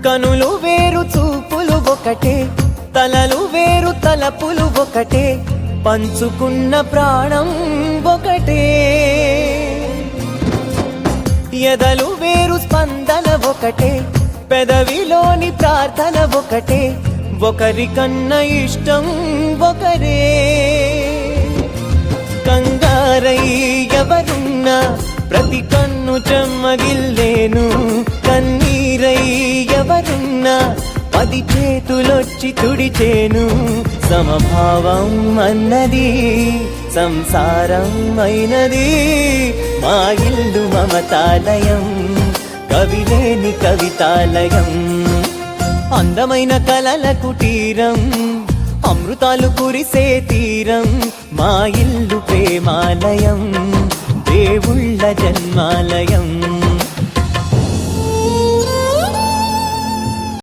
కనులు వేరు చూపులు ఒకటే, తలలు వేరు తలపులు ఒకటే, పంచుకున్న ప్రాణం ఒకటే. ఎదలు వేరు స్పందన ఒకటే, పెదవిలోని ప్రార్థన ఒకటే, ఒకరికన్నా ఇష్టం ఒకరే. కంగారై ఎవరున్నా ప్రతి కన్ను చెమ్మగిల్లేను, కన్నీరై ఎవరున్నా 10 చేతులొచ్చి తుడిచేను. సమభావం అన్నది సంసారం అయినది, మా ఇల్లు మమతాలయం, కవిలేని కవితాలయం. అందమైన కలల కుటీరం, అమృతాలు కురిసే తీరం, మా ఇల్లు ప్రేమాలయం, దేవుళ్ళ జన్మాలయం.